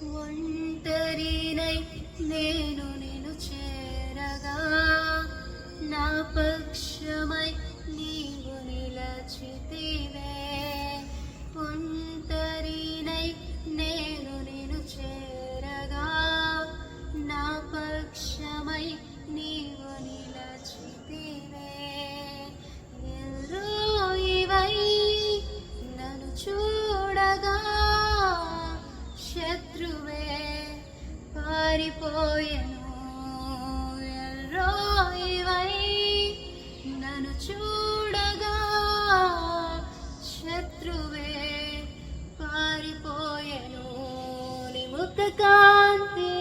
ఒంటరినై నేను నిన్ను చేరగా నా పక్షమై నీవు నిలచితివే. ఒంటరినై నేను నిన్ను చేరగా నా పక్షమై నీవు నిలచితివే. ఎల్రోయివై నన్ను చూడగా శత్రువే పారిపోయెను. ఎల్రోయివై నన్ను చూడగా శత్రువే పారిపోయెను. నీ ముఖ కాంతి